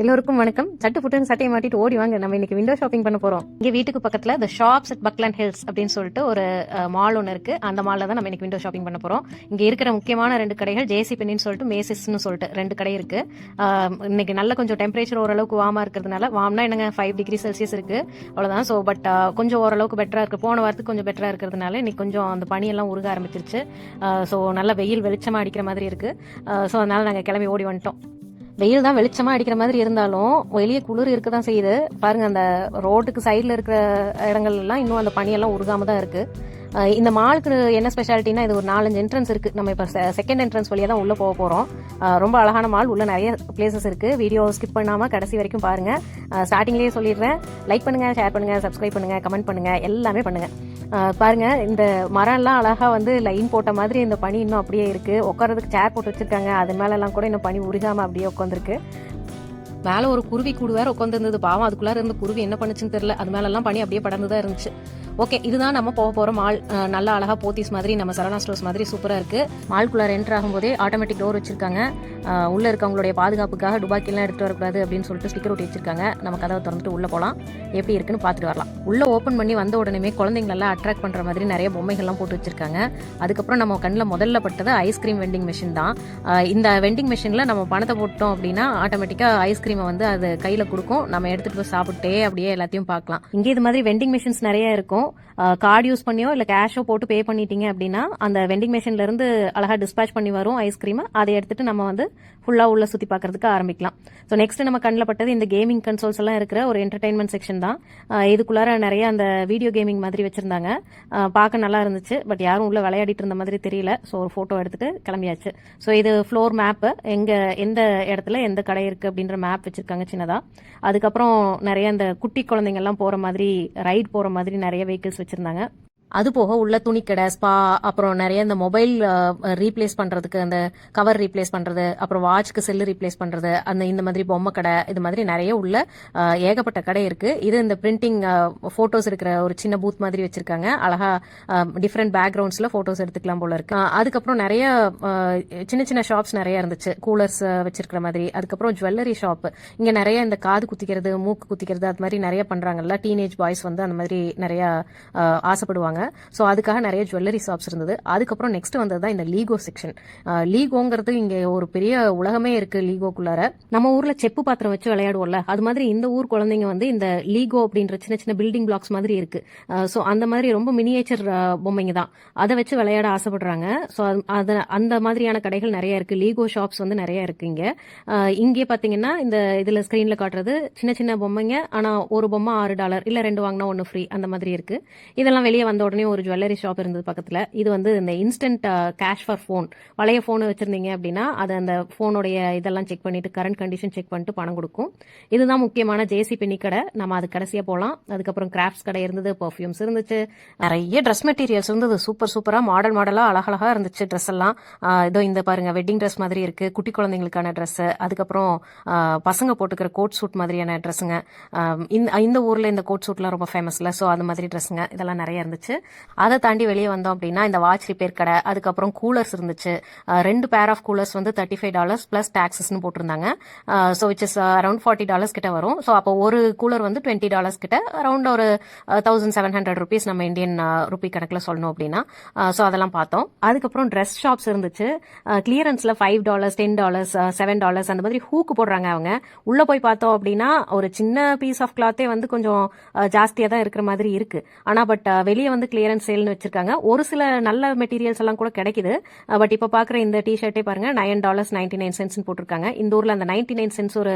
எல்லோருக்கும் வணக்கம். சட்டு புட்டுன்னு சட்டையை மாட்டிட்டு ஓடி வாங்க, நம்ம இன்னைக்கு விண்டோ ஷாப்பிங் பண்ண போறோம். இங்க வீட்டுக்கு பக்கத்துல த ஷாப்ஸ் அட் பக்லாண்ட் ஹில்ஸ் அப்படின்னு சொல்லிட்டு ஒரு மால் ஒன்று இருக்கு. அந்த மால்ல தான் நம்ம இன்னைக்கு விண்டோ ஷாப்பிங் பண்ண போறோம். இங்க இருக்கிற முக்கியமான 2 கடைகள் ஜேசி பென்னின்னு சொல்லிட்டு மேசிஸ்னு சொல்லிட்டு 2 கடை இருக்கு. இன்னைக்கு நல்ல கொஞ்சம் டெம்பரேச்சர் ஓரளவுக்கு வார்மா இருக்கிறதுனால, வார்ம்னா என்னங்க 5 டிகிரி செல்சியஸ் இருக்கு அவ்வளவுதான். ஸோ பட் கொஞ்சம் ஓரளவுக்கு பெட்டரா இருக்கு. போன வாரத்துக்கு கொஞ்சம் பெட்டரா இருக்கிறதுனால இன்னைக்கு கொஞ்சம் அந்த பனியெல்லாம் உருக ஆரம்பிச்சிருச்சு. ஸோ நல்ல வெயில் வெளிச்சமா அடிக்கிற மாதிரி இருக்கு. ஸோ அதனால நாங்கள் கிளம்பி ஓடி வந்துட்டோம். வெயில் தான் வெளிச்சமா அடிக்கிற மாதிரி இருந்தாலும் வெளியே குளிர் இருக்க தான் செய்யுது. பாருங்க, அந்த ரோட்டுக்கு சைடில் இருக்கிற இடங்கள் எல்லாம் இன்னும் அந்த பனியெல்லாம் உருகாம தான் இருக்கு. இந்த மாலுக்கு என்ன ஸ்பெஷாலிட்டினா, இது ஒரு 4-5 என்ட்ரன்ஸ் இருக்கு. நம்ம இப்போ செகண்ட் என்ட்ரன்ஸ் வழியாக தான் உள்ள போக போறோம். ரொம்ப அழகான மால், உள்ள நிறைய பிளேசஸ் இருக்கு. வீடியோ ஸ்கிப் பண்ணாம கடைசி வரைக்கும் பாருங்க. ஸ்டார்டிங்லேயே சொல்லிடுறேன், லைக் பண்ணுங்க, ஷேர் பண்ணுங்க, சப்ஸ்கிரைப் பண்ணுங்க, கமெண்ட் பண்ணுங்க, எல்லாமே பண்ணுங்க. பாருங்க, இந்த மரம்லாம் அழகா வந்து லைன் போட்ட மாதிரி இந்த பனி இன்னும் அப்படியே இருக்கு. உட்காரதுக்கு சேர் போட்டு வச்சிருக்காங்க, அது மேல எல்லாம் கூட இன்னும் பனி உருகாம அப்படியே உட்காந்துருக்கு. மேல ஒரு குருவி கூடு வேற உட்காந்துருந்தது. பாவம், அதுக்குள்ளார இருந்த குருவி என்ன பண்ணுச்சுன்னு தெரியல. அது மேல எல்லாம் பனி அப்படியே படர்ந்துதான் இருந்துச்சு. ஓகே, இதுதான் நம்ம போக போற மால். நல்ல அழகா போத்தீஸ் மாதிரி, நம்ம சரவணா ஸ்டோர்ஸ் மாதிரி சூப்பரா இருக்கு. மால்குள்ளார என்டர் ஆகும்போதே ஆட்டோமேட்டிக் டோர் வச்சிருக்காங்க. உள்ள இருக்கவங்களுடைய பாதுகாப்புக்காக டுபாக்கிலாம் எடுத்து வரக்கூடாது அப்படின்னு சொல்லிட்டு ஸ்டிக்கர் ஒட்டி வச்சிருக்காங்க. நம்ம கதவை திறந்துட்டு உள்ள போலாம், எப்படி இருக்குன்னு பாத்துட்டு வரலாம். உள்ள ஓப்பன் பண்ணி வந்த உடனே குழந்தைங்களெல்லாம் அட்ராக்ட் பண்ற மாதிரி நிறைய பொம்மைகள்லாம் போட்டு வச்சிருக்காங்க. அதுக்கப்புறம் நம்ம கண்ணில் முதல்ல பட்டது ஐஸ்கிரீம் வெண்டிங் மிஷின் தான். இந்த வெண்டிங் மிஷின்ல நம்ம பணத்தை போட்டோம் அப்படின்னா ஆட்டோமேட்டிக்கா ஐஸ்கிரீமை வந்து அது கையில கொடுக்கும். நம்ம எடுத்துட்டு போய் சாப்பிட்டே அப்படியே எல்லாத்தையும் பார்க்கலாம். இங்கே இது மாதிரி வெண்டிங் மிஷின்ஸ் நிறைய இருக்கும். கார்டு யூஸ் பண்ணியோ இல்ல கேஷோ போட்டு பே பண்ணிட்டீங்க அப்படின்னா அந்த வெண்டிங் மிஷின்ல இருந்து அழகா டிஸ்பேச் பண்ணி வரும் ஐஸ்கிரீம். அதை எடுத்துட்டு நம்ம வந்து ஃபுல்லா உள்ள சுத்தி பார்க்கறதுக்கு ஆரம்பிக்கலாம். ஸோ நெக்ஸ்ட் நம்ம கண்ணில் பட்டது இந்த கேமிங் கன்சோல்ஸ் எல்லாம் இருக்கிற ஒரு என்டர்டைன்மெண்ட் செக்ஷன் தான். இதுக்குள்ளார நிறைய அந்த வீடியோ கேமிங் மாதிரி வச்சிருந்தாங்க. பார்க்க நல்லா இருந்துச்சு. பட் யாரும் உள்ள விளையாடிட்டு இருந்த மாதிரி தெரியல. ஸோ ஒரு போட்டோ எடுத்துட்டு கிளம்பியாச்சு. ஸோ இது ஃப்ளோர் மேப், எந்த இடத்துல எந்த கடை இருக்கு அப்படின்ற மேப் வச்சிருக்காங்க சின்னதா. அதுக்கப்புறம் நிறைய இந்த குட்டி குழந்தைங்க எல்லாம் போற மாதிரி, ரைட் போற மாதிரி நிறைய வெஹிக்கிள்ஸ் வச்சிருந்தாங்க. அது போக உள்ள துணிக்கடை, ஸ்பா, அப்புறம் நிறைய இந்த மொபைல் ரீப்ளேஸ் பண்றதுக்கு அந்த கவர் ரீப்ளேஸ் பண்றது, அப்புறம் வாட்ச்க்கு செல்லு ரீப்ளேஸ் பண்றது, இந்த மாதிரி பொம்மை கடை, இது மாதிரி நிறைய உள்ள ஏகப்பட்ட கடை இருக்கு. இது இந்த பிரிண்டிங் போட்டோஸ் இருக்கிற ஒரு சின்ன பூத் மாதிரி வச்சிருக்காங்க. அழகா டிஃப்ரெண்ட் பேக்ரவுண்ட்ஸ்ல போட்டோஸ் எடுத்துக்கலாம் போல இருக்கு. அதுக்கப்புறம் நிறைய சின்ன சின்ன ஷாப்ஸ் நிறைய இருந்துச்சு, கூலர்ஸ் வச்சிருக்கிற மாதிரி. அதுக்கப்புறம் ஜுவல்லரி ஷாப், இங்க நிறைய இந்த காது குத்திக்கிறது, மூக்கு குத்திக்கிறது, அது மாதிரி நிறைய பண்றாங்கல்ல. டீனேஜ் பாய்ஸ் வந்து அந்த மாதிரி நிறைய ஆசைப்படுவாங்க. ஸோ அதுக்காக நிறைய ஜுவல்லரி ஷாப்ஸ் இருந்தது. அதுக்கப்புறம் நெக்ஸ்ட் வந்ததுதான் இந்த லீகோ செக்ஷன். லீகோங்கிறது இங்க ஒரு பெரிய உலகமே இருக்கு. லீகோக்குள்ளார நம்ம ஊர்ல செப்பு பாத்திரம் வச்சு விளையாடுவோம்ல, அது மாதிரி இந்த ஊர் குழந்தைங்க வந்து இந்த லீகோ அப்படின்ற சின்ன சின்ன பில்டிங் பிளாக்ஸ் மாதிரி இருக்கு. ஸோ அந்த மாதிரி ரொம்ப மினியேச்சர் பொம்மைங்க தான், அதை வச்சு விளையாட ஆசைப்படுறாங்க. ஸோ அந்த மாதிரியான கடைகள் நிறைய இருக்கு. லீகோ ஷாப்ஸ் வந்து நிறைய இருக்கு இங்க. இங்கே பாத்தீங்கன்னா இந்த இதுல ஸ்கிரீன்ல காட்டுறது சின்ன சின்ன பொம்மைங்க. ஆனா ஒரு பொம்மை $6, இல்ல 2 வாங்கினா 1 ஃப்ரீ, அந்த மாதிரி இருக்கு. இதெல்லாம் வெளியே வந்த உடனே ஒரு ஜுவல்லரி ஷாப் இருந்தது பக்கத்துல. இது வந்து இந்த இன்ஸ்டன்ட் கேஷ் ஃபார் போன். பழைய போன் வச்சிருந்தீங்க அப்படின்னா அது அந்த போனுடைய இதெல்லாம் செக் பண்ணிட்டு, கரண்ட் கண்டிஷன் செக் பண்ணிட்டு பணம் கொடுக்கும். இதுதான் முக்கியமான ஜேசி பென்னி கடை. நம்ம அது கடைசியா போலாம். அதுக்கப்புறம் கிராஃப்ட்ஸ் கடை இருந்தது, பெர்ஃபியூம்ஸ் இருந்துச்சு, நிறைய ட்ரெஸ் மெட்டீரியல்ஸ் இருந்தது. சூப்பரா மாடலா அழகழகா இருந்துச்சு ட்ரெஸ் எல்லாம். இதோ இந்த பாருங்க, வெட்டிங் ட்ரெஸ் மாதிரி இருக்கு, குட்டி குழந்தைங்களுக்கான ட்ரெஸ். அதுக்கப்புறம் பசங்க போட்டுக்கிற கோட் சூட் மாதிரியான ட்ரெஸ்ஸுங்க. இந்த ஊர்ல இந்த கோட் சூட்லாம் ரொம்ப ஃபேமஸ்ல. ஸோ அது மாதிரி ட்ரெஸ்ஸுங்க இதெல்லாம் நிறைய இருந்துச்சு. அதை தாண்டி வெளியே வந்தோம் அப்படின்னா இந்த வாட்ச் ரிப்பேர் கடை, அதுக்கப்புறம் கூலர்ஸ் இருந்துச்சு. 2 பேர் ஆஃப் கூலர்ஸ் வந்து $35 பிளஸ் டாக்ஸஸ்னு போட்டிருந்தாங்க. ஸோ விச் இஸ் அரௌண்ட் $40 கிட்ட வரும். ஸோ அப்போ ஒரு கூலர் வந்து $20 கிட்ட, அரௌண்ட் ஒரு 1700 rupees நம்ம இந்தியன் ருபி கணக்கில் சொல்லணும் அப்படின்னா. ஸோ அதெல்லாம் பார்த்தோம். அதுக்கப்புறம் ட்ரெஸ் ஷாப்ஸ் இருந்துச்சு. கிளியரன்ஸ்ல $5, $10, $7 அந்த மாதிரி ஹூக்கு போடுறாங்க அவங்க. உள்ள போய் பார்த்தோம் அப்படின்னா ஒரு சின்ன பீஸ் ஆஃப் கிளாத்தே வந்து கொஞ்சம் ஜாஸ்தியா தான் இருக்கிற மாதிரி இருக்கு. ஆனா பட் வெளியே வந்து கிளியரன்ஸ் சேல்னு வச்சிருக்காங்க. ஒரு சில நல்ல மெட்டீரியல்ஸ் எல்லாம் கூட கிடைக்குது. பட் இப்ப பாக்குற இந்த டிஷர்ட்டே பாருங்க, $9.99 போட்டிருக்காங்க. இந்த ஊர்ல அந்த 99 cents ஒரு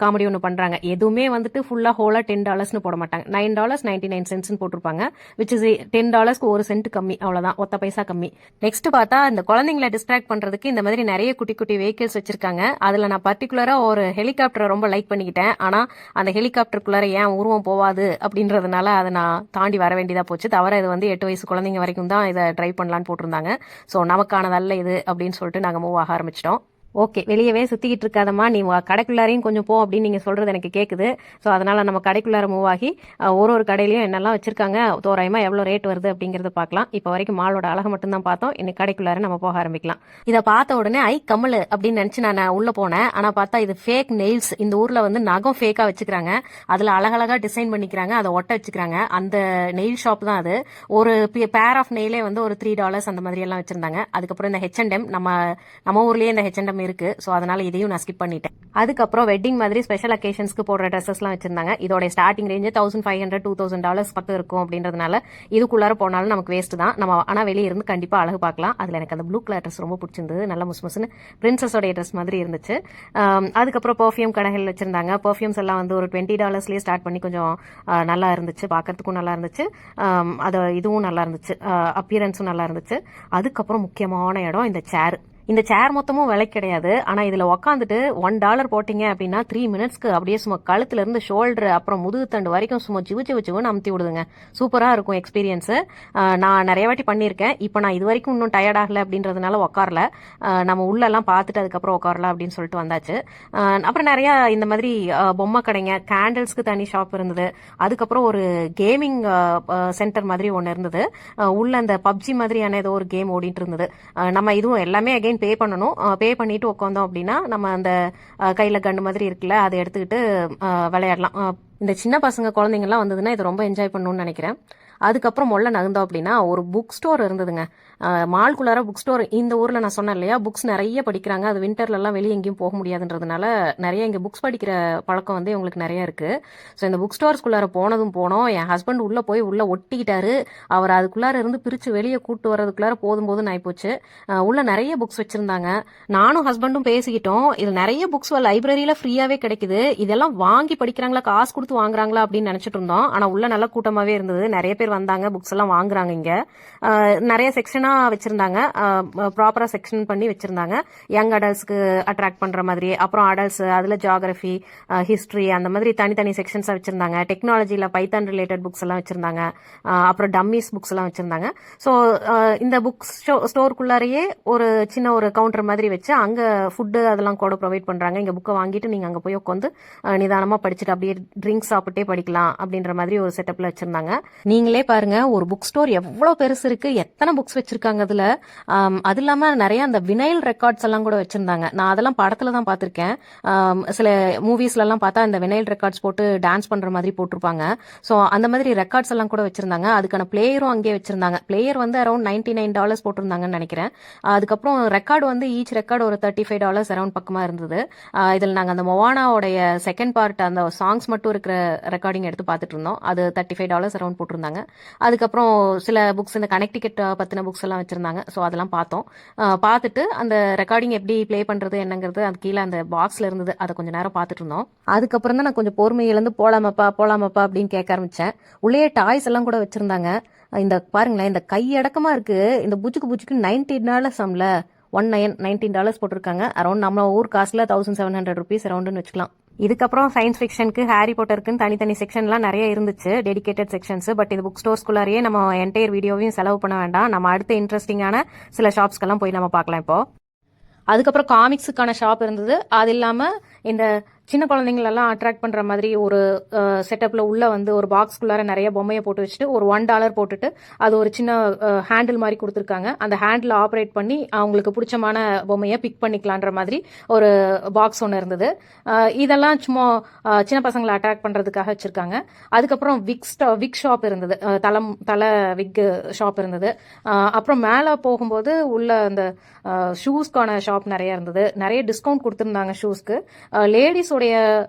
காமெடி ஒன்று பண்றாங்க. எதுவுமே வந்துட்டு ஃபுல்லா ஹோலா $10 போட மாட்டாங்க, $9.99 போட்டிருப்பாங்க. விச் இஸ் $10 ஒரு சென்ட் கம்மி, அவ்வளவுதான், ஒத்த பைசா கம்மி. நெக்ஸ்ட் பார்த்தா இந்த குழந்தைங்களை டிஸ்ட்ராக்ட் பண்றதுக்கு இந்த மாதிரி நிறைய குட்டி குட்டி வெஹிக்கிள்ஸ் வச்சிருக்காங்க. அதுல நான் பர்டிகுலரா ஒரு ஹெலிகாப்டரை ரொம்ப லைக் பண்ணிக்கிட்டேன். ஆனா அந்த ஹெலிகாப்டருக்குள்ளார ஏன் உருவம் போவாது அப்படின்றதுனால அதை நான் தாண்டி வர வேண்டியதா போச்சு. தவிர இது வந்து 8 வயசு குழந்தைங்க வரைக்கும் தான் இதை ட்ரை பண்ணலான்னு போட்டிருந்தாங்க. ஸோ நமக்கானதல்ல இது அப்படின்னு சொல்லிட்டு நாங்கள் மூவ் ஆக ஆரம்பிச்சிட்டோம். ஓகே, வெளியவே சுத்திக்கிட்டு இருக்காதம்மா, நீ கடைக்குள்ளாரையும் கொஞ்சம் போ அப்படின்னு நீங்க சொல்றது எனக்கு கேக்குது. ஸோ அதனால நம்ம கடைக்குள்ளார மூவ் ஆகி ஒரு கடையிலையும் என்னெல்லாம் வச்சிருக்காங்க, தோராயமா எவ்வளோ ரேட் வருது அப்படிங்கறத பார்க்கலாம். இப்போ வரைக்கும் மாலோட அழகை மட்டும் தான் பார்த்தோம். இன்னைக்கு கடைக்குள்ளார நம்ம போக ஆரம்பிக்கலாம். இதை பார்த்த உடனே கம்மல் அப்படின்னு நினைச்சு நான் உள்ள போனேன். ஆனா பார்த்தா இது ஃபேக் நெயில்ஸ். இந்த ஊர்ல வந்து நகம் ஃபேக்கா வச்சுக்கிறாங்க, அதுல அழகழகா டிசைன் பண்ணிக்கிறாங்க, அதை ஒட்ட வச்சுக்கிறாங்க. அந்த நெயில் ஷாப் தான் அது. ஒரு பேர் ஆஃப் நெயிலே வந்து ஒரு $3 அந்த மாதிரி எல்லாம் வச்சிருந்தாங்க. அதுக்கப்புறம் இந்த H&M, நம்ம ஊர்லயே இந்த H&M இருக்கு. ஸோ அதனால இதையும் நான் ஸ்கிப் பண்ணிட்டேன். அதுக்கப்புறம் வெட்டிங் மாதிரி ஸ்பெஷல் அக்கேஷன்ஸ்க்கு போடுற ட்ரெஸ்ஸஸ்லாம் வச்சிருந்தாங்க. இதோட ஸ்டார்டிங் ரேஞ்சு $1,500 $2,000 பக்கம் இருக்கும். அப்படின்றதுனால இதுக்குள்ளார போனாலும் நமக்கு வேஸ்ட் தான். நம்ம ஆனால் வெளியே இருந்து கண்டிப்பா அழகு பார்க்கலாம். அதுல எனக்கு அந்த ப்ளூ கலர் ட்ரெஸ் ரொம்ப பிடிச்சிருந்தது. நல்ல முஸ்முஸ்னு பிரின்சஸோட ட்ரெஸ் மாதிரி இருந்துச்சு. அதுக்கப்புறம் பெர்ஃப்யூம் கடைகள் வச்சிருந்தாங்க. பெர்ஃப்யூம்ஸ் எல்லாம் வந்து ஒரு $20 ஸ்டார்ட் பண்ணி கொஞ்சம் நல்லா இருந்துச்சு, பார்க்கறதுக்கும் நல்லா இருந்துச்சு. இதுவும் நல்லா இருந்துச்சு, அப்பியரன்ஸும் நல்லா இருந்துச்சு. அதுக்கப்புறம் முக்கியமான இடம் இந்த சேர் மொத்தமும் விலை கிடையாது. ஆனா இதுல உக்காந்துட்டு $1 போட்டீங்க அப்படின்னா 3 மினிட்ஸ்க்கு அப்படியே சும்மா கழுத்துல இருந்து ஷோல்டர் அப்புறம் முதுகு தண்டு வரைக்கும் சும்மா சிவுன்னு அமுத்தி விடுதுங்க. சூப்பரா இருக்கும் எக்ஸ்பீரியன்ஸ். நான் நிறைய வாட்டி பண்ணியிருக்கேன். இப்போ நான் இது வரைக்கும் இன்னும் டயர்ட் ஆகல அப்படின்றதுனால உட்காரல. நம்ம உள்ள எல்லாம் பார்த்துட்டு அதுக்கப்புறம் உட்காரலாம் அப்படின்னு சொல்லிட்டு வந்தாச்சு. அப்புறம் நிறைய இந்த மாதிரி பொம்மை கடைங்க, கேண்டில்ஸ்க்கு தனி ஷாப் இருந்தது. அதுக்கப்புறம் ஒரு கேமிங் சென்டர் மாதிரி ஒன்று இருந்தது. உள்ள அந்த பப்ஜி மாதிரியான ஏதோ ஒரு கேம் ஓடிட்டு இருந்தது. நம்ம இதுவும் எல்லாமே பே பண்ணணும். பே பண்ணிட்டு உட்காந்தோம் அப்படின்னா நம்ம அந்த கையில கண்டு மாதிரி இருக்குல்ல, அதை எடுத்துக்கிட்டு விளையாடலாம். இந்த சின்ன பசங்க குழந்தைங்கலாம் வந்ததுன்னா இது ரொம்ப என்ஜாய் பண்ணணும்னு நினைக்கிறேன். அதுக்கப்புறம் மொல்ல நகர்ந்தோம் அப்படின்னா ஒரு புக் ஸ்டோர் இருந்ததுங்க. மால்குள்ளார புக் ஸ்டோர். இந்த ஊர்ல நான் சொன்னேன் இல்லையா, புக்ஸ் நிறைய படிக்கிறாங்க. அது விண்டர்ல எல்லாம் வெளியே எங்கேயும் போக முடியாதுன்றதுனால நிறைய இங்க புக்ஸ் படிக்கிற பழக்கம் வந்து உங்களுக்கு நிறைய இருக்கு. ஸோ இந்த புக் ஸ்டோர்ஸ்குள்ளார போனோம். என் ஹஸ்பண்ட் உள்ள போய் உள்ள ஒட்டிக்கிட்டாரு. அவர் அதுக்குள்ளார இருந்து பிரிச்சு வெளியே கூட்டு வர்றதுக்குள்ளார போதும் ஆயிப்போச்சு. உள்ள நிறைய புக்ஸ் வச்சிருந்தாங்க. நானும் ஹஸ்பண்டும் பேசிக்கிட்டோம், இது நிறைய புக்ஸ் லைப்ரரியில ஃப்ரீயாவே கிடைக்குது, இதெல்லாம் வாங்கி படிக்கிறாங்களா, காசு கொடுத்து வாங்குறாங்களா அப்படின்னு நினைச்சிட்டு இருந்தோம். ஆனா உள்ள நல்ல கூட்டமாவே இருந்தது. நிறைய பேர் வந்தாங்க, புக்ஸ் எல்லாம் வாங்குறாங்க. இங்க நிறைய செக்ஷனா வச்சிருந்தாங்க, ப்ராப்பரா செக்ஷன் பண்ணி வச்சிருந்தாங்க. யங் அடல்ட்ஸ்க்கு அட்ராக்ட் பண்ற மாதிரி, அப்புறம் அடல்ட்ஸ் அதுல ஜியோகிராஃபி, ஹிஸ்டரி அந்த மாதிரி தனித்தனி செக்ஷன்ஸா வச்சிருந்தாங்க. டெக்னாலஜில பைத்தான் ரிலேட்டட் புக்ஸ் எல்லாம் வச்சிருந்தாங்க. அப்புறம் டம்மிஸ் புக்ஸ் எல்லாம் வச்சிருந்தாங்க. ஸோ இந்த புக் ஸ்டோருக்குள்ளாரையே ஒரு கவுண்டர் மாதிரி வச்சு அங்க ஃபுட்டு அதெல்லாம் கூட ப்ரொவைட் பண்றாங்க. இங்க புக்கை வாங்கிட்டு நீங்க அங்க போய் உட்காந்து நிதானமா படிச்சுட்டு அப்படியே ட்ரிங்க்ஸ் சாப்பிட்டே படிக்கலாம் அப்படின்ற மாதிரி ஒரு செட்டப்ல வச்சிருந்தாங்க. நீங்களே பாருங்க, ஒரு புக் ஸ்டோர் எவ்வளவு பெருசு இருக்கு, எத்தனை புக்ஸ் வச்சிருக்காங்க அதுல. அது இல்லாம நிறைய அந்த வினைல் ரெக்கார்ட்ஸ் எல்லாம் கூட வச்சிருந்தாங்க. நான் அதெல்லாம் படத்துல தான் பார்த்திருக்கேன். சில மூவிஸ்ல எல்லாம் பார்த்தா இந்த வினைல் ரெக்கார்ட்ஸ் போட்டு டான்ஸ் பண்ற மாதிரி போட்டிருப்பாங்க. ஸோ அந்த மாதிரி ரெக்கார்ட்ஸ் எல்லாம் கூட வச்சிருந்தாங்க. அதுக்கான பிளேயரும் அங்கேயே வச்சிருந்தாங்க. பிளேயர் வந்து அரௌண்ட் $99 போட்டிருந்தாங்கன்னு நினைக்கிறேன். அதுக்கப்புறம் ரெக்கார்டு வந்து ஈச் ரெக்கார்டு ஒரு $35 அரௌண்ட் பக்கமா இருந்தது. இதில் நாங்கள் அந்த மொவானாவுடைய செகண்ட் பார்ட் அந்த சாங்ஸ் மட்டும் இருக்கிற ரெக்கார்டிங் எடுத்து பார்த்துட்டு இருந்தோம். அது $35 அரௌண்ட் போட்டிருந்தாங்க. அதுக்கப்புறம் சில புக்ஸ், இந்த கனெக்டிகட் பத்தின புக்ஸ் எல்லாம் வச்சிருந்தாங்க. ஸோ அதெல்லாம் பார்த்தோம். பார்த்துட்டு அந்த ரெக்கார்டிங் எப்படி ப்ளே பண்றது என்னங்கிறது அது கீழே அந்த பாக்ஸ்ல இருந்தது, அதை கொஞ்சம் நேரம் பார்த்துட்டு இருந்தோம். அதுக்கப்புறம் தான் நான் கொஞ்சம் பொறுமையிலேருந்து போலாமப்பா அப்படின்னு கேட்க ஆரம்பிச்சேன். உள்ளே டாய்ஸ் எல்லாம் கூட வச்சிருந்தாங்க. இந்த பாருங்களேன், இந்த கையடக்கமா இருக்கு. இந்த புச்சுக்கு $19 $19 போட்டிருக்காங்க. அரௌண்ட் நம்ம ஊர் காசுல ₹1,700 அரௌண்ட்னு வச்சுக்கலாம். இதுக்கப்புறம் சயின்ஸ் ஃபிக்ஷனுக்கு, ஹாரி பாட்டருக்குன்னு தனித்தனி செக்ஷன்லாம் நிறைய இருந்துச்சு, டெடிகேட்டட் செக்ஷன்ஸ். பட் இது புக் ஸ்டோர்ஸ்குள்ளாரையே நம்ம என்டையர் வீடியோவையும் செலவு பண்ண வேண்டாம். நம்ம அடுத்த இன்ட்ரெஸ்டிங்கான சில ஷாப்ஸ்க்கெல்லாம் போய் நம்ம பார்க்கலாம் இப்போ. அதுக்கப்புறம் காமிக்ஸுக்கான ஷாப் இருந்தது. அது இல்லாம இந்த சின்ன குழந்தைங்களெல்லாம் அட்ராக்ட் பண்ற மாதிரி ஒரு செட்டப்ல உள்ள வந்து ஒரு பாக்ஸ்குள்ளார நிறைய பொம்மையை போட்டு வச்சுட்டு ஒரு $1 போட்டுட்டு அது ஒரு சின்ன ஹேண்டில் மாதிரி கொடுத்துருக்காங்க. அந்த ஹேண்டில் ஆப்ரேட் பண்ணி அவங்களுக்கு பிடிச்சமான பொம்மையை பிக் பண்ணிக்கலான்ற மாதிரி ஒரு பாக்ஸ் ஒன்று இருந்தது. இதெல்லாம் சும்மா சின்ன பசங்களை அட்ராக்ட் பண்றதுக்காக வச்சிருக்காங்க. அதுக்கப்புறம் விக் ஷாப் இருந்தது, தலை விக் ஷாப் இருந்தது. அப்புறம் மேலே போகும்போது உள்ள அந்த ஷூஸ்க்கான ஷாப் நிறைய இருந்தது. நிறைய டிஸ்கவுண்ட் கொடுத்துருந்தாங்க ஷூஸ்க்கு. லேடிஸ் உடைய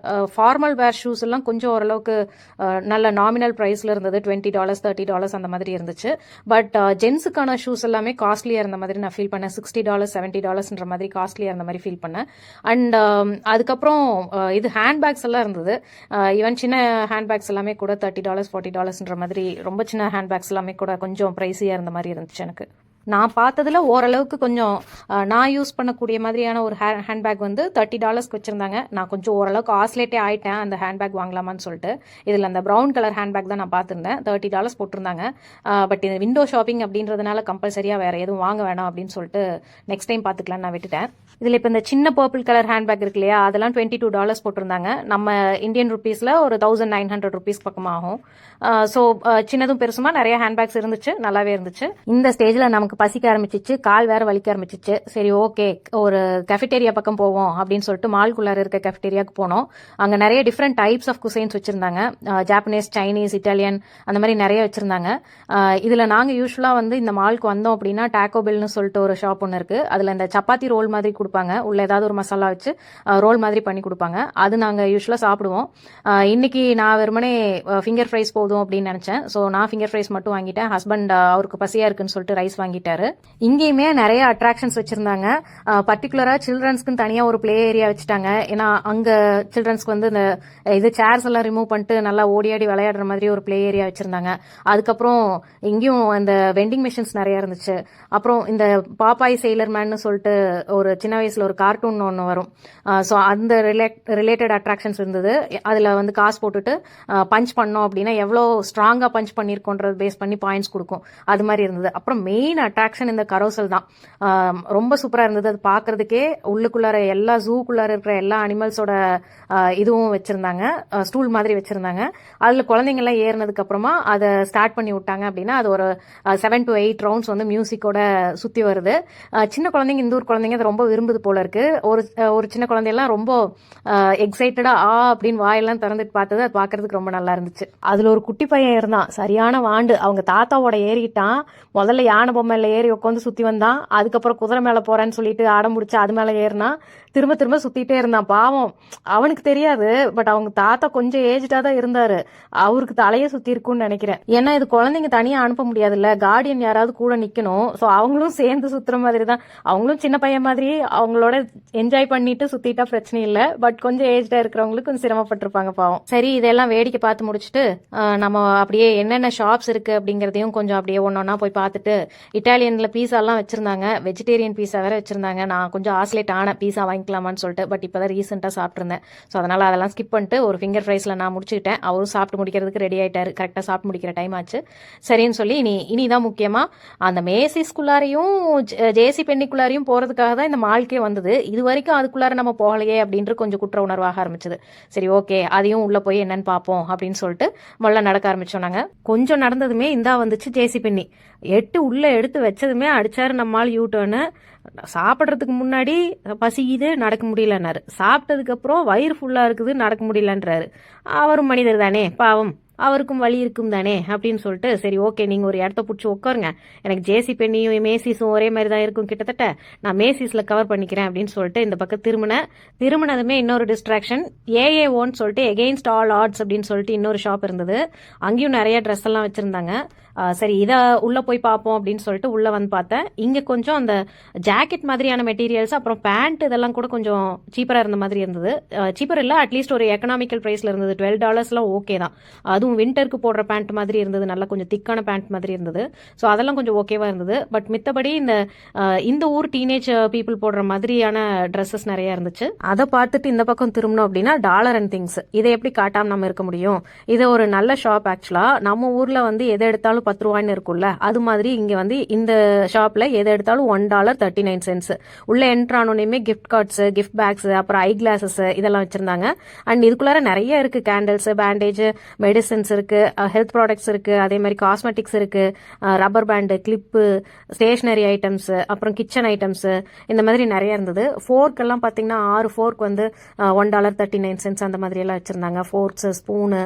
ஃபார்மல் வேர் ஷூஸ் எல்லாம் கொஞ்சம் ஓரளவுக்கு நல்ல நாமினல் பிரைஸ்ல இருந்தது. $20 $30 அந்த மாதிரி இருந்துச்சு. பட் ஜென்ஸுக்கான ஷூஸ் எல்லாமே காஸ்ட்லியா இருந்த மாதிரி நான் ஃபீல் பண்ணேன். $60 $70 மாதிரி காஸ்ட்லியா இருந்த மாதிரி ஃபீல் பண்ணேன். அண்ட் அதுக்கப்புறம் இது ஹேண்ட்பேக்ஸ் எல்லாம் இருந்தது. ஈவன் சின்ன ஹேண்ட்பேக்ஸ் எல்லாமே கூட $30 $40 மாதிரி ரொம்ப சின்ன ஹேண்ட்பேக்ஸ் எல்லாமே கூட கொஞ்சம் பிரைஸியா இருந்த மாதிரி இருந்துச்சு எனக்கு. நான் பார்த்ததுல ஓரளவுக்கு கொஞ்சம் நான் யூஸ் பண்ணக்கூடிய மாதிரியான ஒரு ஹேண்ட்பேக் வந்து $30 வச்சுருந்தாங்க. நான் கொஞ்சம் ஓரளவுக்கு ஆஸ்லேட்டே ஆயிட்டேன் அந்த ஹேண்ட்பேக் வாங்கலாமான்னு சொல்லிட்டு. இதில் அந்த ப்ரௌன் கலர் ஹேண்ட்பேக் தான் நான் பார்த்துருந்தேன். $30 போட்டிருந்தாங்க. பட் இது விண்டோ ஷாப்பிங் அப்படின்றதுனால கம்பல்சரியாக வேறு எதுவும் வாங்க வேணாம் அப்படின்னு சொல்லிட்டு நெக்ஸ்ட் டைம் பார்த்துக்கலான்னு நான் விட்டுட்டேன். இதில் இப்போ இந்த சின்ன பர்பிள் கலர் ஹேண்ட்பேக் இருக்கு இல்லையா, அதெல்லாம் $22 போட்டிருந்தாங்க. நம்ம இந்தியன் ருபீஸில் ஒரு 1900 ருபீஸ் பக்கமாகும். ஸோ சின்னதும் பெருசுமா நிறைய ஹேண்ட்பேக்ஸ் இருந்துச்சு, நல்லாவே இருந்துச்சு. இந்த ஸ்டேஜில் நமக்கு பசிக்க ஆரம்பிச்சிச்சு, கால் வேற வலிக்க ஆரம்பிச்சிச்சு. சரி ஓகே, ஒரு கெஃபிடேரியா பக்கம் போவோம் அப்படின்னு சொல்லிட்டு மால்குள்ளார இருக்க கெஃபிடேரியாவுக்கு போனோம். அங்கே நிறைய டிஃப்ரெண்ட் டைப்ஸ் ஆஃப் குசைன்ஸ் வச்சிருந்தாங்க. ஜாப்பனீஸ், சைனீஸ், இட்டாலியன் அந்த மாதிரி நிறைய வச்சிருந்தாங்க. இதில் நாங்கள் யூஸ்வலாக வந்து இந்த மாலுக்கு வந்தோம் அப்படின்னா டாக்கோ பெல்னு சொல்லிட்டு ஒரு ஷாப் ஒன்று இருக்கு. அதில் இந்த சப்பாத்தி ரோல் மாதிரி கொடுப்பாங்க, உள்ள ஏதாவது ஒரு மசாலா வச்சு ரோல் மாதிரி பண்ணி கொடுப்பாங்க. அது நாங்கள் யூஸ்வலாக சாப்பிடுவோம். இன்னைக்கு நான் வெறுமனே ஃபிங்கர் ஃப்ரைஸ் போதும் அப்படின்னு நினச்சேன். ஸோ நான் ஃபிங்கர் ஃப்ரைஸ் மட்டும் வாங்கிட்டேன். ஹஸ்பண்ட் அவருக்கு பசியாக இருக்குன்னு சொல்லிட்டு ரைஸ் வாங்கிட்டாரு. இங்கேயுமே நிறைய அட்ராக்ஷன்ஸ் வச்சிருந்தாங்க. பர்டிகுலராக சில்ட்ரன்ஸ்க்குன்னு தனியாக ஒரு பிளே ஏரியா வச்சுட்டாங்க. ஏன்னா அங்கே சில்ட்ரன்ஸ்க்கு வந்து இந்த இது சேர்ஸ் எல்லாம் ரிமூவ் பண்ணிட்டு நல்லா ஓடியாடி விளையாடுற மாதிரி ஒரு பிளே ஏரியா வச்சிருந்தாங்க. அதுக்கப்புறம் இங்கேயும் அந்த வெண்டிங் மிஷின்ஸ் நிறைய இருந்துச்சு. அப்புறம் இந்த பாப்பாய் செயிலர் மேன்னு சொல்லிட்டு ஒரு சின்ன வயசுல ஒரு கார்ட்டூன் ஒன்று வரும். ஸோ அந்த ரிலேட்டட் அட்ராக்ஷன்ஸ் இருந்தது. அதில் வந்து காசு போட்டுட்டு பஞ்ச் பண்ணோம் அப்படின்னா எவ்வளோ ஸ்ட்ராங்காக பஞ்ச் பண்ணியிருக்கோன்றது பேஸ் பண்ணி பாயிண்ட்ஸ் கொடுக்கும். அது மாதிரி இருந்தது. அப்புறம் மெயின் அட்ராக்ஷன் இந்த கரோசல் தான். ரொம்ப சூப்பராக இருந்தது. அது பார்க்கறதுக்கே உள்ளுக்குள்ளார எல்லா ஜூக்குள்ளார இருக்கிற எல்லா அனிமல்ஸோட இதுவும் வச்சிருந்தாங்க, ஸ்டூல் மாதிரி வச்சிருந்தாங்க. அதில் குழந்தைங்கள்லாம் ஏறினதுக்கு அப்புறமா அதை ஸ்டார்ட் பண்ணி விட்டாங்க அப்படின்னா அது ஒரு 7 to 8 ரவுண்ட்ஸ் வந்து மியூசிக்கோட சுற்றி வருது. சின்ன குழந்தைங்க, இந்த ஊர் குழந்தைங்க அதை ரொம்ப விரும்புது போல இருக்கு. ஒரு சின்ன குழந்தையெல்லாம் ரொம்ப எக்ஸைட்டடா அப்படின்னு வாயெல்லாம் திறந்துட்டு பார்த்தது. அது பார்க்கறதுக்கு ரொம்ப நல்லா இருந்துச்சு. அதுல ஒரு குட்டி பையன் இருந்தான், சரியான வாண்டு. அவங்க தாத்தாவோட ஏறிக்கிட்டான். முதல்ல யானை பொம்மையில ஏறி உட்காந்து சுத்தி வந்தான். அதுக்கப்புறம் குதிரை மேல போறேன்னு சொல்லிட்டு ஆடம் முடிச்சு அது மேல ஏறினா திரும்ப திரும்ப சுத்திட்டே இருந்தான். பாவம், அவனுக்கு தெரியாது. பட் அவங்க தாத்தா கொஞ்சம் ஏஜ்டா தான் இருந்தாரு. அவருக்கு தலையே சுத்தி இருக்கும்னு நினைக்கிறேன். ஏன்னா இது குழந்தைங்க தனியா அனுப்ப முடியாதுல்ல, கார்டியன் யாராவது கூட நிக்கணும். ஸோ அவங்களும் சேர்ந்து சுத்துற மாதிரி தான். அவங்களும் சின்ன பையன் மாதிரி அவங்களோட என்ஜாய் பண்ணிட்டு சுத்திட்டா பிரச்சனை இல்லை. பட் கொஞ்சம் ஏஜ்டா இருக்கிறவங்களுக்கு கொஞ்சம் சிரமப்பட்டிருப்பாங்க பாவம். சரி, இதெல்லாம் வேடிக்கை பார்த்து முடிச்சுட்டு நம்ம அப்படியே என்னென்ன ஷாப்ஸ் இருக்கு அப்படிங்கறதையும் கொஞ்சம் அப்படியே ஒன்னொன்னா போய் பார்த்துட்டு, இட்டாலியன்ல பீஸா எல்லாம் வச்சிருந்தாங்க, வெஜிடேரியன் பீஸா வேற வச்சிருந்தாங்க. நான் கொஞ்சம் ஆஸ்லேட் ஆன பீஸா வாங்கிக்கலாமான்னு சொல்லிட்டு, பட் இப்பதான் ரீசெண்டா சாப்பிட்டுருந்தேன். ஸோ அதனால அதெல்லாம் ஸ்கிப் பண்ணிட்டு ஒரு ஃபிங்கர் ஃப்ரைஸ்ல நான் முடிச்சுக்கிட்டேன். அவரும் சாப்பிட்டு முடிக்கிறதுக்கு ரெடி ஆயிட்டாரு. கரெக்டா சாப்பிட்டு முடிக்கிற டைம் ஆச்சு. சரின்னு சொல்லி இனிதான் முக்கியமா அந்த மேசிஸ்குள்ளாரையும் ஜேசி பெண்ணிக்குள்ளாரையும் போறதுக்காக தான் இந்த மால்க்கே வந்தது. இது வரைக்கும் அதுக்குள்ளார நம்ம போகலையே அப்படின்ற கொஞ்சம் குற்ற உணர்வாக ஆரம்பிச்சது. சரி ஓகே, அதையும் உள்ள போய் என்னன்னு பார்ப்போம் அப்படின்னு சொல்லிட்டு முதல்ல நடக்க ஆரம்பிச்சோம். நாங்க கொஞ்சம் நடந்ததுமே இந்தா வந்துச்சு ஜேசி பெண்ணி. உள்ள எடுத்து வச்சதுமே அடிச்சாரு நம்மால் யூட்டர்னு. சாப்பிட்றதுக்கு முன்னாடி பசிக்குது, நடக்க முடியலன்னாரு. சாப்பிட்டதுக்கு அப்புறம் வயிறு ஃபுல்லா இருக்குது, நடக்க முடியலன்றாரு. அவரும் மனிதர் தானே, பாவம், அவருக்கும் வழி இருக்கும் தானே அப்படின்னு சொல்லிட்டு, சரி ஓகே, நீங்க ஒரு இடத்த பிடிச்சி உட்காருங்க, எனக்கு ஜேசி பெண்ணியும் மேசிஸும் ஒரே மாதிரி தான் இருக்கும் கிட்டத்தட்ட, நான் மேசிஸ்ல கவர் பண்ணிக்கிறேன் அப்படின்னு சொல்லிட்டு இந்த பக்கம் திரும்பினதுமே இன்னொரு டிஸ்ட்ராக்ஷன். ஏஏஓன்னு சொல்லிட்டு எகெயின்ஸ்ட் ஆல் ஆட்ஸ் அப்படின்னு சொல்லிட்டு இன்னொரு ஷாப் இருந்தது. அங்கேயும் நிறைய ட்ரெஸ் எல்லாம் வச்சிருந்தாங்க. சரி, இதை உள்ள போய் பார்ப்போம் அப்படின்னு சொல்லிட்டு உள்ள வந்து பார்த்தேன். இங்க கொஞ்சம் அந்த ஜாக்கெட் மாதிரியான மெட்டீரியல்ஸ், அப்புறம் பேண்ட் இதெல்லாம் கூட கொஞ்சம் சீப்பரா இருந்த மாதிரி இருந்தது. சீப்பர் இல்ல, அட்லீஸ்ட் ஒரு எக்கனாமிக்கல் பிரைஸ்ல இருந்தது. $12 ஓகே தான். அதுவும் விண்டருக்கு போடுற பேண்ட் மாதிரி இருந்தது, நல்லா கொஞ்சம் திக்கான பேண்ட் மாதிரி இருந்தது. ஸோ அதெல்லாம் கொஞ்சம் ஓகேவா இருந்தது. பட் மித்தபடி இந்த ஊர் டீனேஜ் பீப்புள் போடுற மாதிரியான ட்ரெஸ்ஸஸ் நிறைய இருந்துச்சு. அதை பார்த்துட்டு இந்த பக்கம் திரும்பணும் அப்படின்னா டாலர் அண்ட் திங்ஸ், இதை எப்படி காட்டாம நம்ம இருக்க முடியும்? இது ஒரு நல்ல ஷாப் ஆக்சுவலா. நம்ம ஊர்ல வந்து எதை எடுத்தாலும் 10 ரூபாய்னு இருக்கும்ல, அது மாதிரி இங்க வந்து இந்த ஷாப்ல எதை எடுத்தாலும் $1.39. உள்ள என்ட்ரானோனையுமே கிஃப்ட் கார்ட்ஸ், கிஃப்ட் பேக்ஸ், அப்புறம் ஐ கிளாஸஸ் இதெல்லாம் வச்சிருந்தாங்க. அண்ட் இதுக்குள்ளார நிறைய இருக்கு. கேண்டில்ஸ், பேண்டேஜ், மெடிசன்ஸ் இருக்கு, ஹெல்த் ப்ராடக்ட்ஸ் இருக்கு, அதே மாதிரி காஸ்மெட்டிக்ஸ் இருக்கு, rubber pant, clip, stationery items, அப்புறம் கிச்சன் ஐட்டம்ஸ், இந்த மாதிரி நிறைய இருந்தது. ஃபோர்க் எல்லாம் பாத்தீங்கன்னா 6 ஃபோர்க் வந்து $1.39 அந்த மாதிரி எல்லாம் வச்சிருந்தாங்க. ஃபோர்க்ஸ், ஸ்பூனு,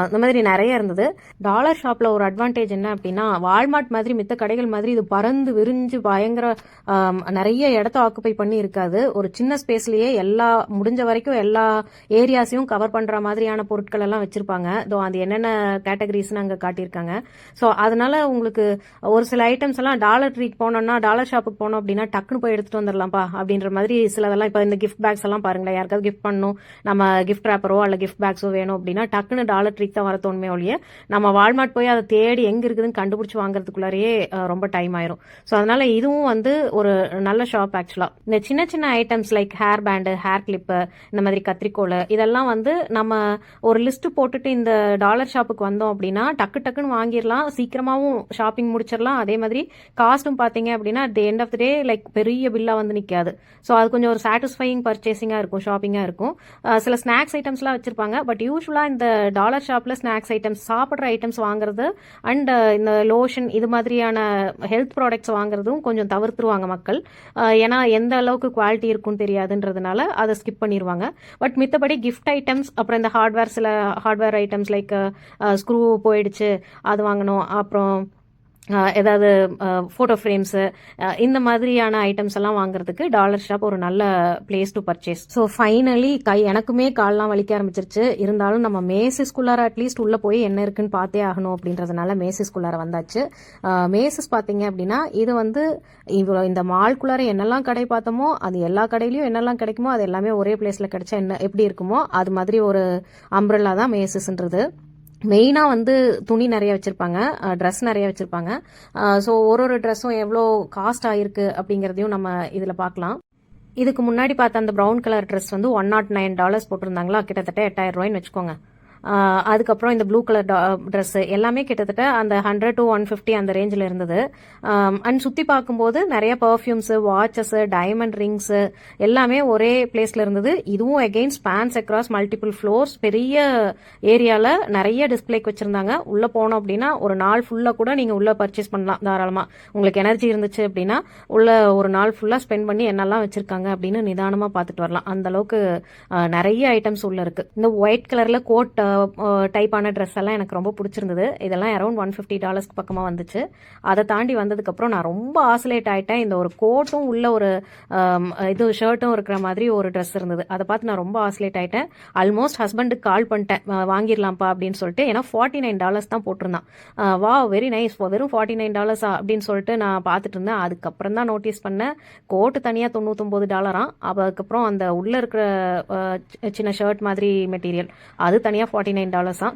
இந்த மாதிரி நிறைய இருந்தது. டாலர் ஷாப்ல ஒரு அட்வான்டேஜ் என்ன அப்படின்னா, வால்மார்ட் மாதிரி மித்த கடைகள் மாதிரி இது பறந்து விரிஞ்சு பயங்கர நிறைய இடத்த ஆக்குபை பண்ணி இருக்காது. ஒரு சின்ன ஸ்பேஸ்லயே முடிஞ்ச வரைக்கும் எல்லா ஏரியாஸையும் கவர் பண்ற மாதிரியான பொருட்கள் எல்லாம் வச்சிருப்பாங்க. அது என்னென்ன கேட்டகரிஸ்னு அங்கே காட்டியிருக்காங்க. ஸோ அதனால உங்களுக்கு ஒரு சில ஐட்டம்ஸ் எல்லாம் டாலர் ட்ரீக்கு போனோம்னா, டாலர் ஷாப்புக்கு போனோம் அப்படின்னா டக்குன்னு போய் எடுத்துட்டு வந்துடலாம்ப்பா அப்படின்ற மாதிரி சிலதெல்லாம். இப்போ இந்த கிஃப்ட் பேக்ஸ் எல்லாம் பாருங்களேன், யாருக்காவது கிஃப்ட் பண்ணணும், நம்ம கிஃப்ட் ரேப்பரோ அல்ல கிஃப்ட் பேக்ஸோ வேணும் அப்படின்னா டக்குன்னு டாலர் ட்ரீக் தான் வர தோணுமே ஒழிய நம்ம வால்மார்ட் போய் அதை தேடி எங்க இருக்குதுன்னு கண்டுபிடிச்சு வாங்குறதுக்குள்ளாரையே ரொம்ப டைம் ஆயிரும். ஸோ அதனால இதுவும் வந்து ஒரு நல்ல ஷாப் ஆக்சுவலா. இந்த சின்ன சின்ன items like hair band, hair clip, இந்த மாதிரி கத்திரிக்கோல், இதெல்லாம் வந்து நம்ம ஒரு லிஸ்ட் போட்டுட்டு இந்த டாலர் ஷாப்புக்கு வந்தோம் அப்படின்னா டக்குன்னு வாங்கிடலாம், சீக்கிரமாவும் ஷாப்பிங் முடிச்சிடலாம். அதே மாதிரி காஸ்ட்டும் பாத்தீங்க அப்படின்னா at the end of the day like பெரிய பில்லா வந்து நிக்காது. ஸோ அது கொஞ்சம் ஒரு சாட்டிஸ்ஃபையிங் பர்ச்சேசிங்கா இருக்கும், ஷாப்பிங்கா இருக்கும். சில ஸ்நாக்ஸ் ஐட்டம்ஸ்லாம் வச்சிருப்பாங்க. பட் யூஸ்வலா இந்த டாலர் ஷாப்ல ஸ்நாக்ஸ் ஐட்டம்ஸ், சாப்பிட்ற ஐட்டம்ஸ் வாங்குறது அண்ட் இந்த லோஷன் இது மாதிரியான ஹெல்த் ப்ராடக்ட்ஸ் வாங்குறதும் கொஞ்சம் தவிர்த்துருவாங்க மக்கள். ஏன்னா எந்த அளவுக்கு குவாலிட்டி இருக்குன்னு தெரியாதுன்றதுனால அதை ஸ்கிப் பண்ணிடுவாங்க. பட் மித்தபடி கிஃப்ட் ஐட்டம்ஸ், அப்புறம் இந்த ஹார்ட்வேர், சில ஹார்ட்வேர் ஐட்டம்ஸ் லைக் ஸ்க்ரூ போயிடுச்சு அது வாங்கணும், அப்புறம் ஏதாவது ஃபோட்டோ ஃப்ரேம்ஸு, இந்த மாதிரியான ஐட்டம்ஸ் எல்லாம் வாங்குறதுக்கு டாலர் ஷாப் ஒரு நல்ல place to purchase. So finally எனக்குமே கால்லாம் வலிக்க ஆரம்பிச்சிருச்சு. இருந்தாலும் நம்ம மேசிஸ்குள்ளார அட்லீஸ்ட் உள்ளே போய் என்ன இருக்குன்னு பார்த்தே ஆகணும் அப்படின்றதுனால மேசிஸ்குள்ளார வந்தாச்சு. மேசிஸ் பார்த்தீங்க அப்படின்னா இது வந்து இந்த மால்குள்ளார என்னெல்லாம் கடை பார்த்தோமோ அது எல்லா கடையிலையும் என்னெல்லாம் கிடைக்குமோ அது எல்லாமே ஒரே பிளேஸில் கிடைச்சா என்ன எப்படி இருக்குமோ அது மாதிரி ஒரு அம்ப்ரெல்லா தான் மேசிஸ்ன்றது. மெயினாக வந்து துணி நிறைய வச்சுருப்பாங்க, ட்ரெஸ் நிறைய வச்சுருப்பாங்க. ஸோ ஒரு ட்ரெஸ்ஸும் எவ்வளோ காஸ்ட் ஆகிருக்கு அப்படிங்கிறதையும் நம்ம இதில் பார்க்கலாம். இதுக்கு முன்னாடி பார்த்த அந்த ப்ரௌன் கலர் ட்ரெஸ் வந்து $109 போட்டிருந்தாங்களா, கிட்டத்தட்ட 8000 ரூபாய்ன்னு வச்சுக்கோங்க. அதுக்கப்புறம் இந்த ப்ளூ கலர் ட்ரெஸ் எல்லாமே கிட்டத்தட்ட அந்த 100 to 150 அந்த ரேஞ்சில் இருந்தது. அண்ட் சுற்றி பார்க்கும்போது நிறைய பர்ஃப்யூம்ஸு, வாட்சஸு, டைமண்ட் ரிங்ஸு எல்லாமே ஒரே பிளேஸில் இருந்தது. இதுவும் again sponge across multiple floors, பெரிய ஏரியாவில் நிறைய டிஸ்பிளேக்கு வச்சுருந்தாங்க. உள்ளே போனோம் அப்படின்னா ஒரு நாள் ஃபுல்லாக கூட நீங்கள் உள்ளே பர்ச்சேஸ் பண்ணலாம் தாராளமாக. உங்களுக்கு எனர்ஜி இருந்துச்சு அப்படின்னா உள்ள ஒரு நாள் ஃபுல்லாக ஸ்பெண்ட் பண்ணி என்னெல்லாம் வச்சுருக்காங்க அப்படின்னு நிதானமாக பார்த்துட்டு வரலாம். அந்த அளவுக்கு நிறைய ஐட்டம்ஸ் உள்ள இருக்குது. இந்த ஒயிட் கலரில் கோட் டைப்பான ட்ரெஸ் எல்லாம் எனக்கு ரொம்ப பிடிச்சிருந்தது. இதெல்லாம் அரௌண்ட் $150 பக்கமாக வந்துச்சு. அதை தாண்டி வந்ததுக்கப்புறம் நான் ரொம்ப ஆசோலேட் ஆகிட்டேன். இந்த ஒரு கோட்டும் உள்ள ஒரு இது ஷர்ட்டும் இருக்கிற மாதிரி ஒரு ட்ரெஸ் இருந்தது. அதை பார்த்து நான் ரொம்ப ஆசோலேட் ஆகிட்டேன். ஆல்மோஸ்ட் ஹஸ்பண்டுக்கு கால் பண்ணிட்டேன், வாங்கிடலாம்ப்பா அப்படின்னு சொல்லிட்டு. ஏன்னா $49 தான் போட்டிருந்தான். வா வெரி நைஸ், வெறும் $49 அப்படின்னு சொல்லிட்டு நான் பார்த்துட்டு இருந்தேன். அதுக்கப்புறம் தான் நோட்டீஸ் பண்ணேன் கோட்டு தனியாக $99. அதுக்கப்புறம் அந்த உள்ள இருக்கிற சின்ன ஷர்ட் மாதிரி மெட்டீரியல் அது தனியாக $49 தான்.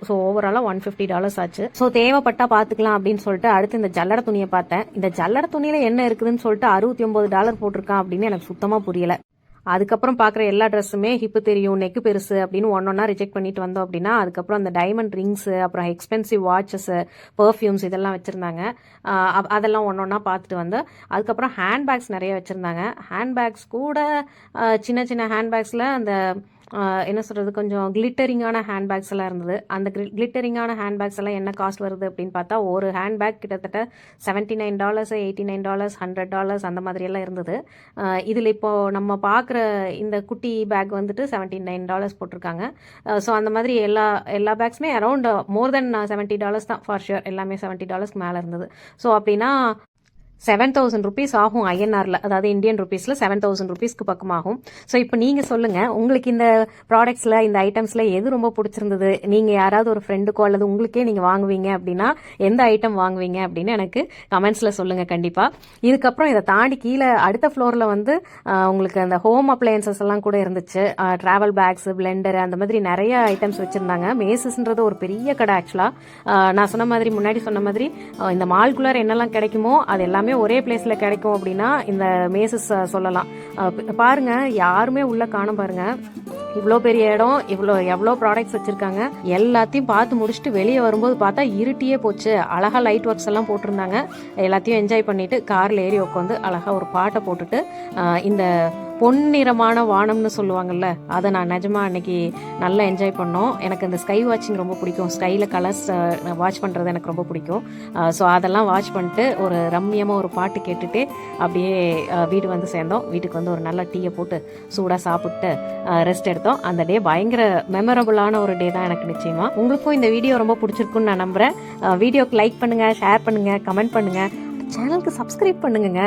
ஸோ ஓவராலாக $150 ஆச்சு. ஸோ தேவைப்பட்டா பார்த்துக்கலாம் அப்படின்னு சொல்லிட்டு அடுத்து இந்த ஜல்லட துணியை பார்த்தேன். இந்த ஜல்லட துணியில என்ன இருக்குதுன்னு சொல்லிட்டு $69 போட்டிருக்கான் அப்படின்னு எனக்கு சுத்தமாக புரியல. அதுக்கப்புறம் பார்க்குற எல்லா ட்ரெஸ்ஸுமே ஹிப்பு தெரியும், நெக்கு பெருசு அப்படின்னு ஒன்றொன்னா ரிஜெக்ட் பண்ணிட்டு வந்தோம் அப்படின்னா அதுக்கப்புறம் அந்த டைமண்ட் ரிங்ஸு, அப்புறம் எக்ஸ்பென்சிவ் வாட்சஸு, பர்ஃப்யூம்ஸ் இதெல்லாம் வச்சுருந்தாங்க. அதெல்லாம் ஒன்றொன்னா பார்த்துட்டு வந்தேன். அதுக்கப்புறம் ஹேண்ட்பேக்ஸ் நிறைய வச்சுருந்தாங்க. ஹேண்ட்பேக்ஸ் கூட சின்ன சின்ன ஹேண்ட்பேக்ஸில் அந்த என்ன சொல்கிறது, கொஞ்சம் கிளிட்டரிங்கான ஹேண்ட்பேக்ஸ் எல்லாம் இருந்தது. அந்த கிளிட்டரிங்கான ஹேண்ட்பேக்ஸ் எல்லாம் என்ன காஸ்ட் வருது அப்படின்னு பார்த்தா ஒரு ஹேண்ட்பேக் கிட்டத்தட்ட $79, $89, $100 அந்த மாதிரியெல்லாம் இருந்தது. இதில் இப்போது நம்ம பார்க்குற இந்த குட்டி பேக் வந்துட்டு $79 போட்டிருக்காங்க. ஸோ அந்த மாதிரி எல்லா பேக்ஸுமே அரௌண்ட் மோர் தென் $70 தான் ஃபார் ஷுர். எல்லாமே $70 மேலே இருந்தது. ஸோ அப்படின்னா 7,000 rupees ஆகும் ஐஎன்ஆரில், அதாவது இந்தியன் ருபீஸில் 7,000 rupeesக்கு பக்கமாகும். ஸோ இப்போ நீங்கள் சொல்லுங்கள், உங்களுக்கு இந்த ப்ராடக்ட்ஸில் இந்த ஐட்டம்ஸில் எது ரொம்ப பிடிச்சிருந்தது? நீங்கள் யாராவது ஒரு ஃப்ரெண்டுக்கோ அல்லது உங்களுக்கே நீங்கள் வாங்குவீங்க அப்படின்னா எந்த ஐட்டம் வாங்குவீங்க அப்படின்னு எனக்கு கமெண்ட்ஸில் சொல்லுங்கள் கண்டிப்பாக. இதுக்கப்புறம் இதை தாண்டி கீழே அடுத்த ஃப்ளோரில் வந்து உங்களுக்கு அந்த ஹோம் அப்ளையன்சஸ் எல்லாம் கூட இருந்துச்சு. ட்ராவல் பேக்ஸ், பிளெண்டர், அந்த மாதிரி நிறைய ஐட்டம்ஸ் வச்சுருந்தாங்க. மேசஸ்ன்றது ஒரு பெரிய கடை ஆக்சுவலாக. நான் சொன்ன மாதிரி முன்னாடி சொன்ன மாதிரி இந்த மால்குள்ளார என்னெல்லாம் கிடைக்குமோ அது எல்லாமே ஒரே பிளேஸ்ல கிடைக்கும் அப்படின்னா இந்த மேசஸ் சொல்லலாம். பாருங்க, யாருமே உள்ள காணோம் பாருங்க. இவ்வளோ பெரிய இடம், எவ்வளோ ப்ராடக்ட்ஸ் வச்சிருக்காங்க. எல்லாத்தையும் பார்த்து முடிச்சுட்டு வெளியே வரும்போது பார்த்தா இருட்டியே போச்சு. அழகா லைட் ஒர்க்ஸ் எல்லாம் போட்டிருந்தாங்க. எல்லாத்தையும் என்ஜாய் பண்ணிட்டு கார்ல ஏறி உட்காந்து அழகா ஒரு பாட்டை போட்டுட்டு இந்த பொன்னிறமான வானம்னு சொல்லுவாங்கல்ல, அதை நான் நிஜமாக அன்னைக்கு நல்லா என்ஜாய் பண்ணோம். எனக்கு இந்த ஸ்கை வாட்சிங் ரொம்ப பிடிக்கும். ஸ்கையில் கலர்ஸ் வாட்ச் பண்ணுறது எனக்கு ரொம்ப பிடிக்கும். ஸோ அதெல்லாம் வாட்ச் பண்ணிட்டு ஒரு ரம்மியமாக ஒரு பாட்டு கேட்டுட்டு அப்படியே வீடு வந்து சேர்ந்தோம். வீட்டுக்கு வந்து ஒரு நல்ல டீயை போட்டு சூடாக சாப்பிட்டு ரெஸ்ட் எடுத்தோம். அந்த டே பயங்கர மெமரபுளான ஒரு டே தான் எனக்கு நிச்சயமாக. உங்களுக்கும் இந்த வீடியோ ரொம்ப பிடிச்சிருக்குன்னு நான் நம்புகிறேன். வீடியோக்கு லைக் பண்ணுங்கள், ஷேர் பண்ணுங்கள், கமெண்ட் பண்ணுங்கள், சேனலுக்கு சப்ஸ்கிரைப் பண்ணுங்க.